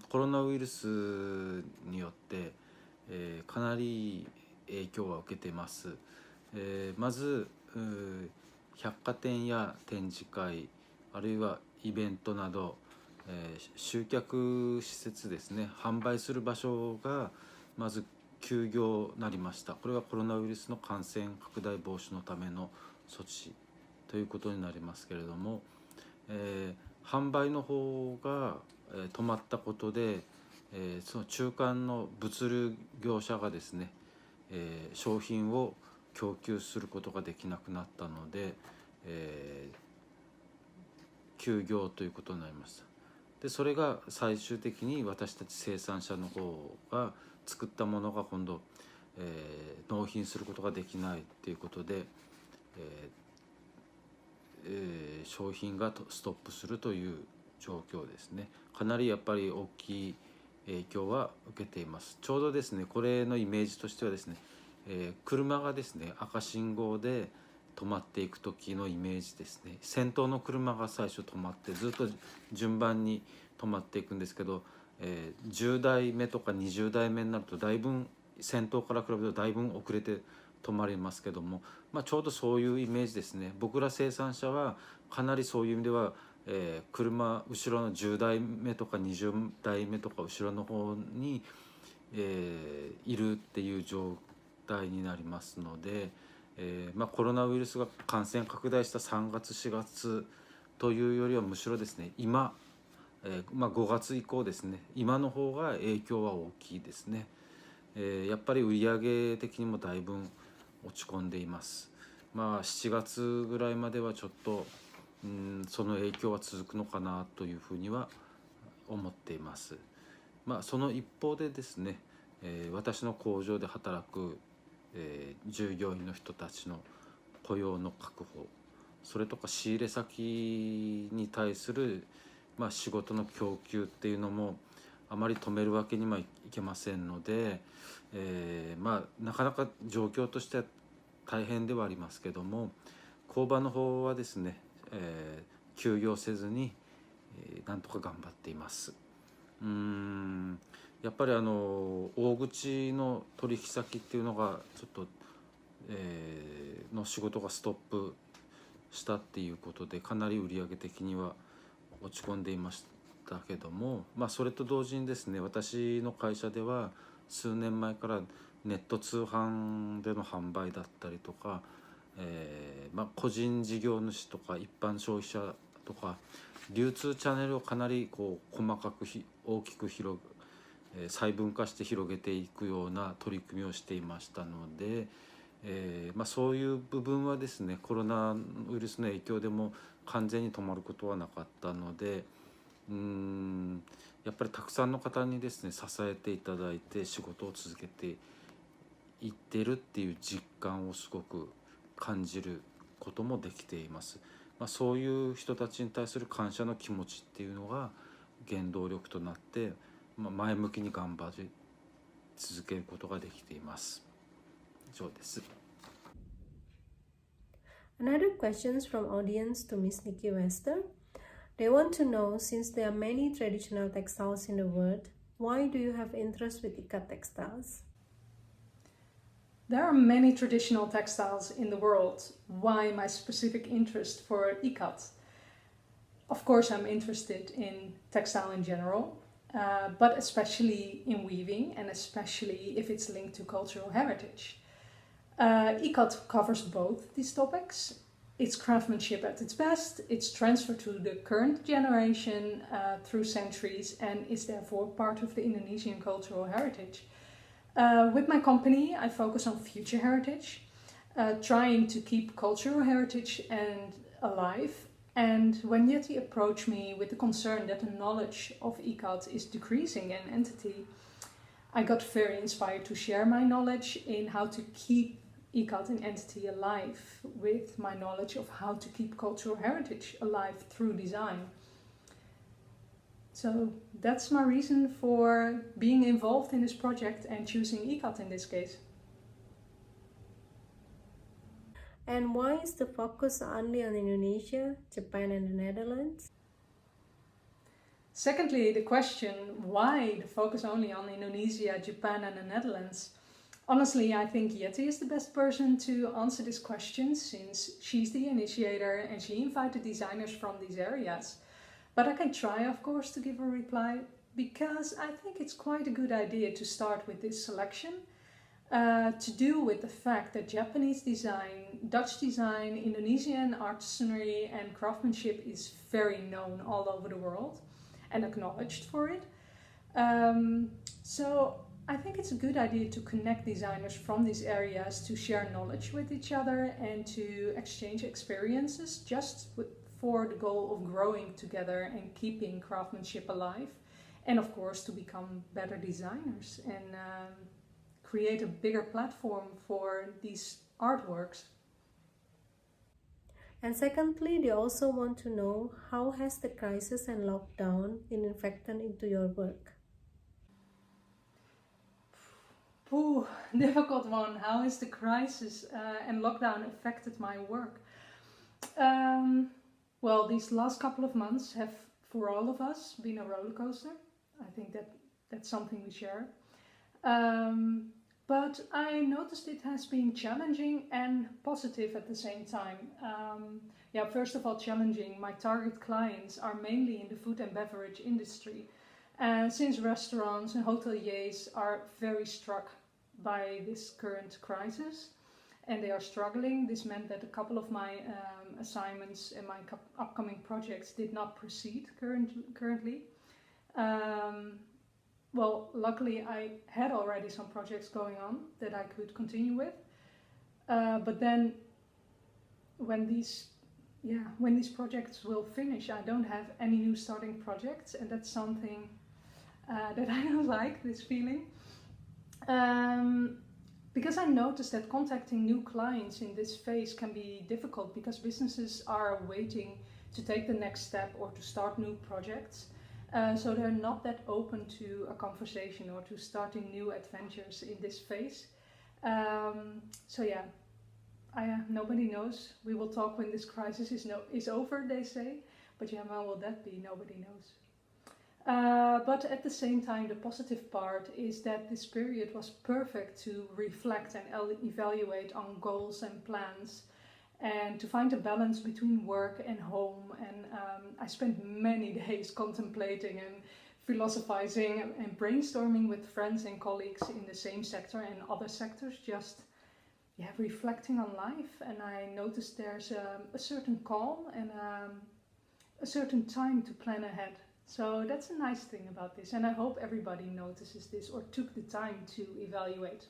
コロナウイルスによって、かなり影響は受けています。まず百貨店や展示会あるいはイベントなど、集客施設ですね、販売する場所がまず休業になりました。これはコロナウイルスの感染拡大防止のための措置ということになりますけれども、販売の方が止まったことで、その中間の物流業者がですね、商品を供給することができなくなったので、休業ということになりました。でそれが最終的に私たち生産者の方が作ったものが今度、納品することができないということで、商品がストップするという状況ですね。かなりやっぱり大きい影響は受けています。ちょうどですね、これのイメージとしてはですね、車がですね赤信号で止まっていく時のイメージですね。先頭の車が最初止まってずっと順番に止まっていくんですけど、10台目とか20台目になるとだいぶ先頭から比べるとだいぶ遅れて止まりますけども、ちょうどそういうイメージですね。僕ら生産者はかなりそういう意味では、車後ろの10台目とか20台目とか後ろの方に、いるっていう状態になりますので、コロナウイルスが感染拡大した3月4月というよりはむしろですね今、5月以降ですね、今の方が影響は大きいですね。やっぱり売上的にもだいぶ落ち込んでいます。7月ぐらいまではちょっとその影響は続くのかなというふうには思っています。その一方でですね、私の工場で働く、従業員の人たちの雇用の確保、それとか仕入れ先に対する、仕事の供給っていうのもあまり止めるわけにはいけませんので、なかなか状況としては大変ではありますけども、工場の方はですね、休業せずに、なんとか頑張っています。やっぱり大口の取引先っていうのがちょっと、の仕事がストップしたっていうことでかなり売上的には落ち込んでいましたけども、それと同時にですね、私の会社では数年前からネット通販での販売だったりとか、個人事業主とか一般消費者とか流通チャンネルをかなり細かく大きく細分化して広げていくような取り組みをしていましたので、そういう部分はですねコロナウイルスの影響でも完全に止まることはなかったので、やっぱりたくさんの方にですね支えていただいて仕事を続けていってるっていう実感をすごく感じることもできています。そういう人たちに対する感謝の気持ちっていうのが原動力となって、前向きに頑張り続けることができています。以上です。Another questions from audience to Miss Nikkie Wester. They want to know, since there are many traditional textiles in the world, why do you have interest with ikat textiles? There are many traditional textiles in the world. Why my specific interest for ikat? Of course, I'm interested in textile in general, but especially in weaving, and especially if it's linked to cultural heritage. Ikat covers both these topics. It's craftsmanship at its best, it's transferred to the current generation through centuries, and is therefore part of the Indonesian cultural heritage. With my company, I focus on future heritage, trying to keep cultural heritage and alive. And when Yetty approached me with the concern that the knowledge of ikat is decreasing in entity, I got very inspired to share my knowledge in how to keep ikat in entity alive, with my knowledge of how to keep cultural heritage alive through design. So that's my reason for being involved in this project and choosing ikat in this case. And why is the focus only on Indonesia, Japan and the Netherlands? Secondly, the question, why the focus only on Indonesia, Japan and the Netherlands? Honestly, I think Yetty is the best person to answer this question, since she's the initiator and she invited designers from these areas. But I can try, of course, to give a reply, because I think it's quite a good idea to start with this selection, to do with the fact that Japanese design, Dutch design, Indonesian artisanry and craftsmanship is very known all over the world and acknowledged for it. So I think it's a good idea to connect designers from these areas to share knowledge with each other and to exchange experiences, just for the goal of growing together and keeping craftsmanship alive, and of course to become better designers and create a bigger platform for these artworks. And secondly, they also want to know, how has the crisis and lockdown been affected into your work? Ooh, difficult one. How has the crisis and lockdown affected my work? Well, these last couple of months have, for all of us, been a roller coaster. I think that's something we share. But I noticed it has been challenging and positive at the same time. First of all, challenging. My target clients are mainly in the food and beverage industry. And since restaurants and hoteliers are very struck by this current crisis and they are struggling, this meant that a couple of my assignments and my upcoming projects did not proceed currently. Well, luckily I had already some projects going on that I could continue with. But then when these projects will finish, I don't have any new starting projects, and that's something that I don't like, this feeling. Because I noticed that contacting new clients in this phase can be difficult, because businesses are waiting to take the next step or to start new projects. So they're not that open to a conversation or to starting new adventures in this phase. Nobody knows. We will talk when this crisis is over, they say. But when will that be? Nobody knows. But at the same time, the positive part is that this period was perfect to reflect and evaluate on goals and plans, and to find a balance between work and home. And I spent many days contemplating and philosophizing and brainstorming with friends and colleagues in the same sector and other sectors, just reflecting on life. And I noticed there's a certain calm and a certain time to plan ahead. So that's a nice thing about this, and I hope everybody notices this or took the time to evaluate.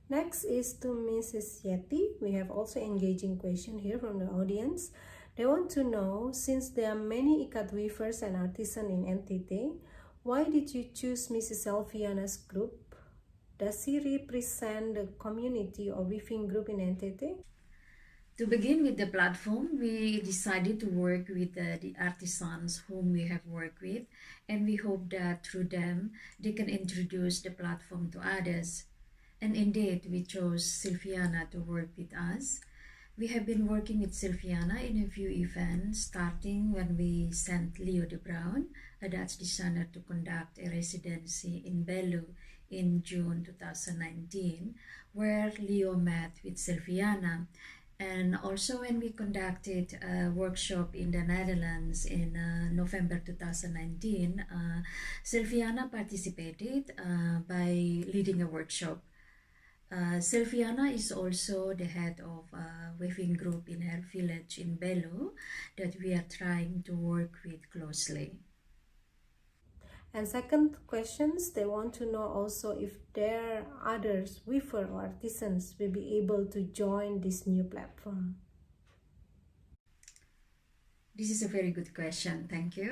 Next is to Mrs. Yetty. We have also engaging question here from the audience. They want to know, since there are many ikat weavers and artisans in NTT, why did you choose Mrs. Selviana's group? Does she represent the community or weaving group in NTT? To begin with the platform, we decided to work with the artisans whom we have worked with, and we hope that through them, they can introduce the platform to others. And indeed, we chose Selviana to work with us. We have been working with Selviana in a few events, starting when we sent Leo de Bruin, a Dutch designer, to conduct a residency in Belo in June 2019, where Leo met with Selviana. And also when we conducted a workshop in the Netherlands in November 2019, Selviana participated by leading a workshop. Selviana is also the head of a weaving group in her village in Belo that we are trying to work with closely. And second questions, they want to know also if there are others weaver or artisans will be able to join this new platform. This is a very good question, thank you.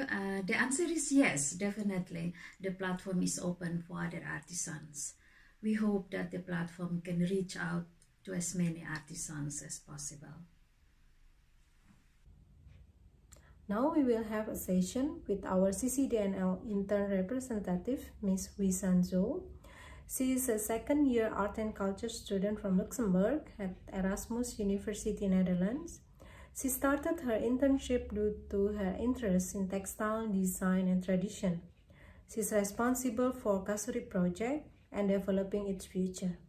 The answer is yes, definitely. The platform is open for other artisans. We hope that the platform can reach out to as many artisans as possible. Now we will have a session with our CCD-NL intern representative, Ms. Zhou. She is a second-year art and culture student from Luxembourg at Erasmus University, Netherlands. She started her internship due to her interest in textile design and tradition. She is responsible for Kasuri project and developing its future.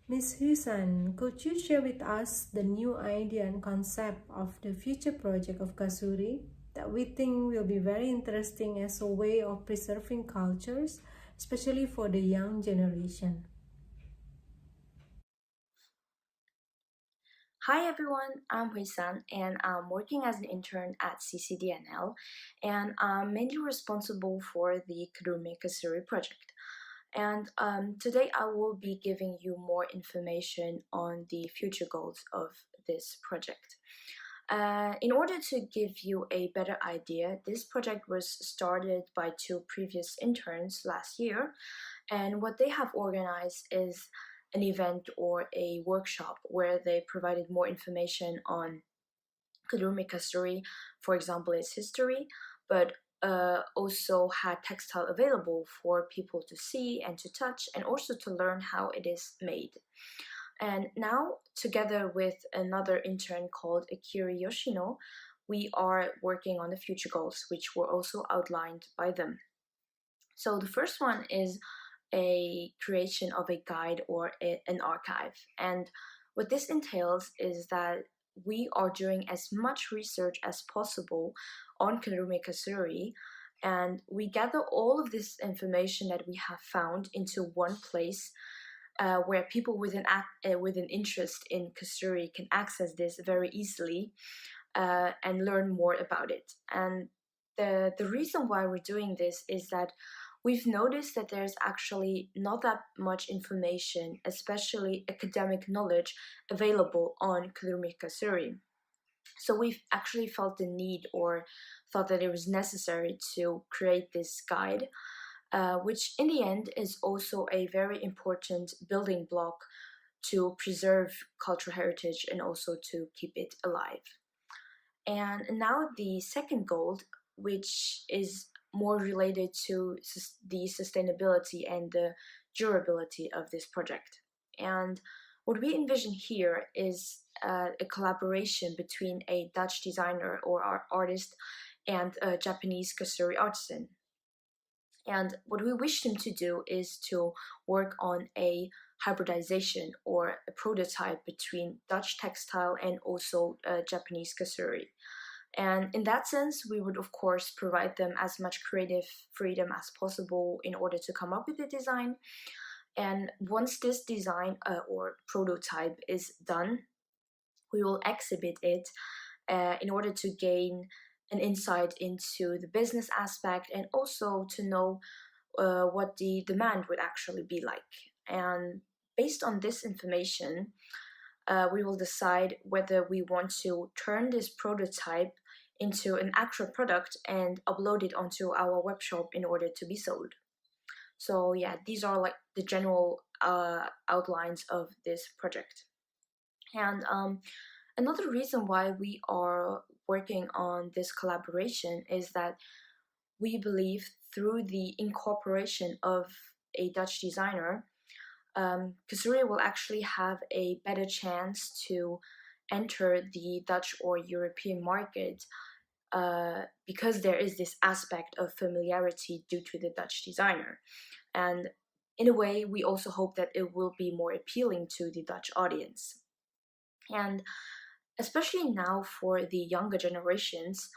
Ms. Husan, could you share with us the new idea and concept of the future project of Kasuri that we think will be very interesting as a way of preserving cultures, especially for the young generation? Hi everyone, I'm Huisan and I'm working as an intern at CCD-NL and I'm mainly responsible for the Kurume Kasuri project. And today I will be giving you more information on the future goals of this project. In order to give you a better idea, this project was started by two previous interns last year, and what they have organized is an event or a workshop where they provided more information on Kurume Kasuri, for example, its history, but also had textile available for people to see and to touch and also to learn how it is made. And now, together with another intern called Akiri Yoshino, we are working on the future goals, which were also outlined by them. So the first one is a creation of a guide or an archive. And what this entails is that we are doing as much research as possible on Kurume Kasuri, and we gather all of this information that we have found into one place where people with an interest in Kasuri can access this very easily and learn more about it. And the reason why we're doing this is that we've noticed that there's actually not that much information, especially academic knowledge, available on Kurume Kasuri. So we've actually felt the need or thought that it was necessary to create this guide, which in the end is also a very important building block to preserve cultural heritage and also to keep it alive. And now the second goal, which is more related to the sustainability and the durability of this project. And what we envision here is a collaboration between a Dutch designer or artist and a Japanese Kasuri artisan. And what we wish them to do is to work on a hybridization or a prototype between Dutch textile and also Japanese Kasuri. And in that sense, we would of course provide them as much creative freedom as possible in order to come up with the design. And once this design or prototype is done, we will exhibit it in order to gain an insight into the business aspect and also to know what the demand would actually be like. And based on this information, we will decide whether we want to turn this prototype into an actual product and upload it onto our web shop in order to be sold. So yeah, these are like the general outlines of this project. And another reason why we are working on this collaboration is that we believe through the incorporation of a Dutch designer, Kusuri will actually have a better chance to enter the Dutch or European market because there is this aspect of familiarity due to the Dutch designer. And in a way, we also hope that it will be more appealing to the Dutch audience. And especially now for the younger generations,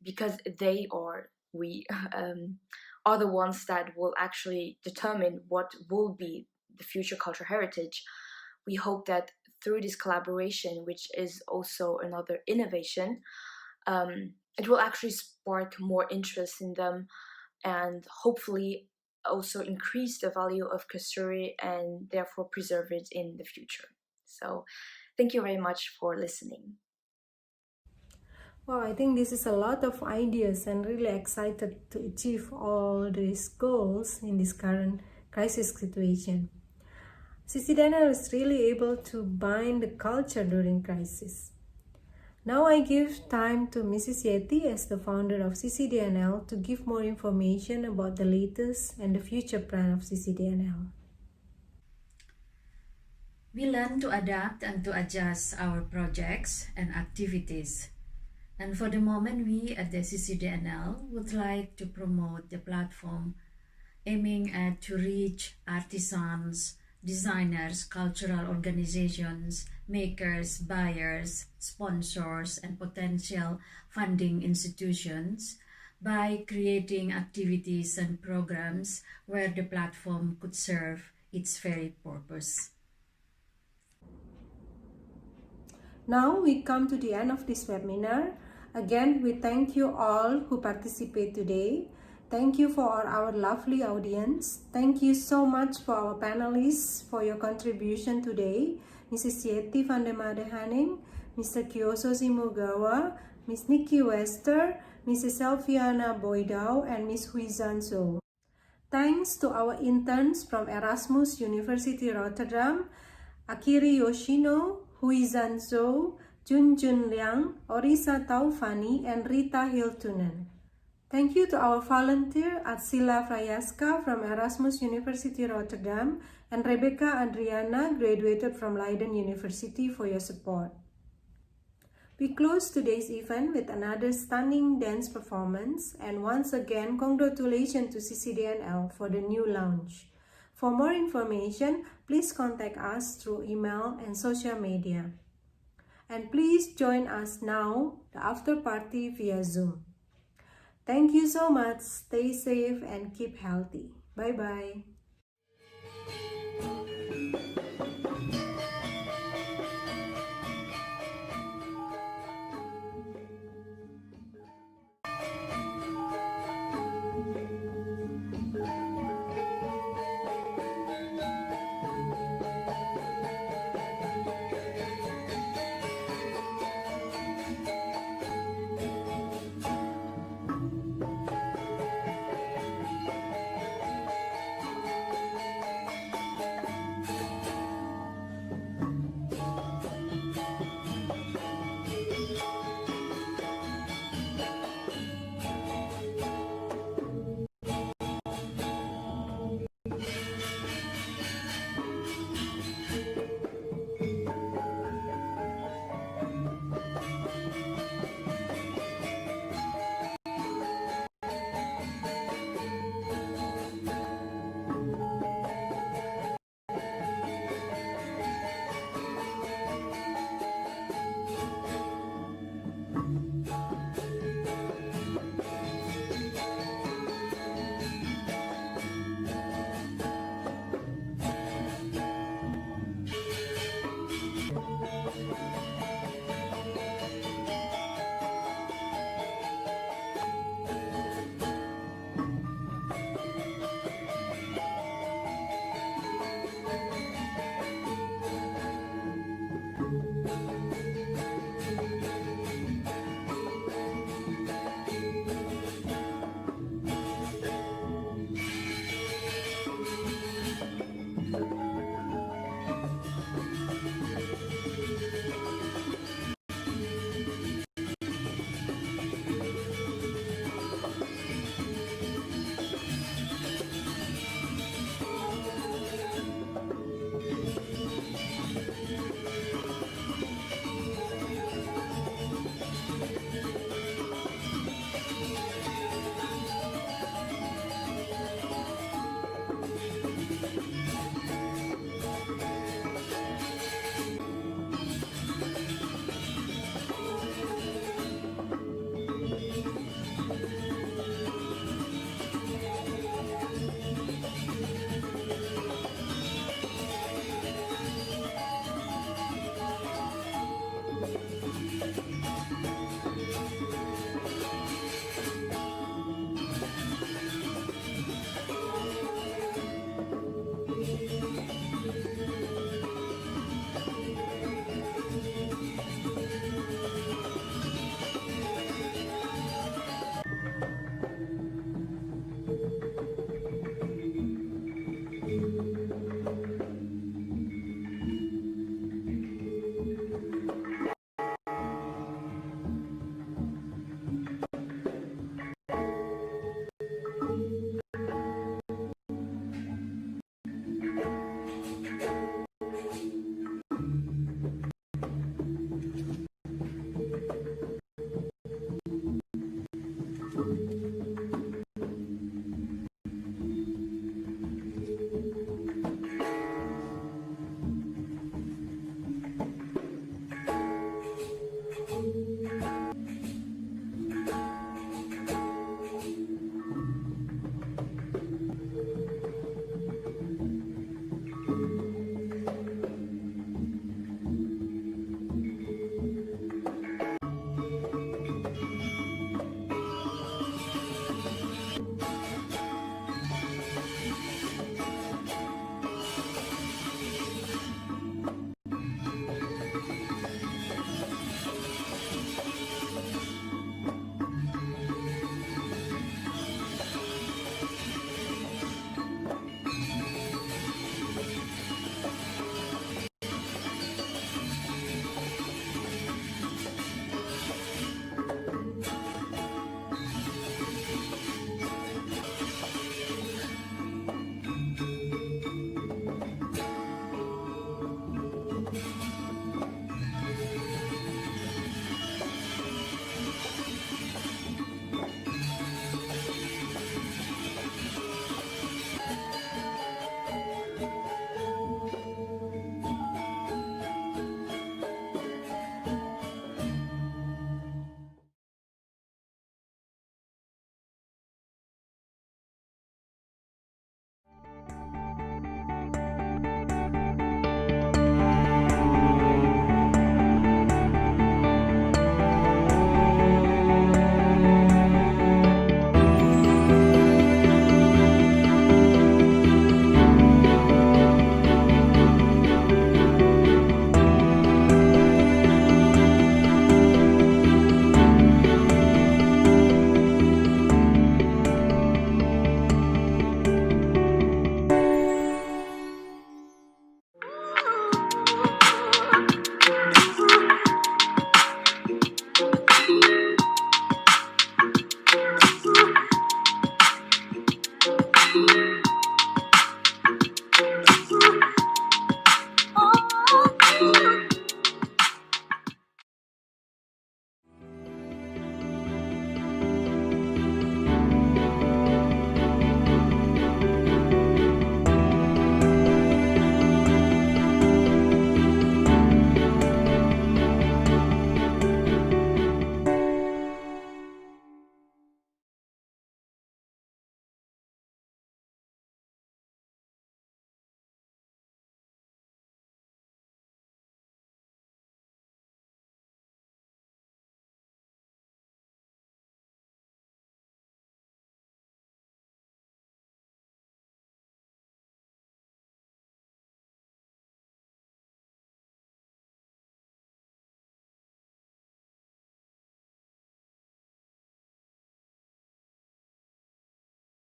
because we are the ones that will actually determine what will be the future cultural heritage. We hope that through this collaboration, which is also another innovation, it will actually spark more interest in them and hopefully also increase the value of Kusuri and therefore preserve it in the future. So thank you very much for listening. Wow, I think this is a lot of ideas and really excited to achieve all these goals in this current crisis situation. CCD-NL is really able to bind the culture during crisis. Now I give time to Mrs. Yetty as the founder of CCD-NL to give more information about the latest and the future plan of CCD-NL. We learn to adapt and to adjust our projects and activities. And for the moment, we at the CCD-NL would like to promote the platform aiming at to reach artisans, designers, cultural organizations, makers, buyers, sponsors, and potential funding institutions by creating activities and programs where the platform could serve its very purpose. Now we come to the end of this webinar. Again, we thank you all who participate today. Thank you for our lovely audience. Thank you so much for our panelists for your contribution today. Mrs. Yetty van der Haning, Mr. Kyoso Shimogawa, Ms. Nikkie Wester, Mrs. Selviana Boi Dao, and Ms. Zhou. Thanks to our interns from Erasmus University Rotterdam, Akiri Yoshino, Zhou, Jun Liang, Oriza Taufani, and Rita Hiltunen. Thank you to our volunteer Atsila Frayaska from Erasmus University Rotterdam and Rebecca Adriana, graduated from Leiden University, for your support. We close today's event with another stunning dance performance, and once again, congratulations to CCD-NL for the new launch. For more information, please contact us through email and social media. And please join us now, the after party via Zoom. Thank you so much. Stay safe and keep healthy. Bye-bye.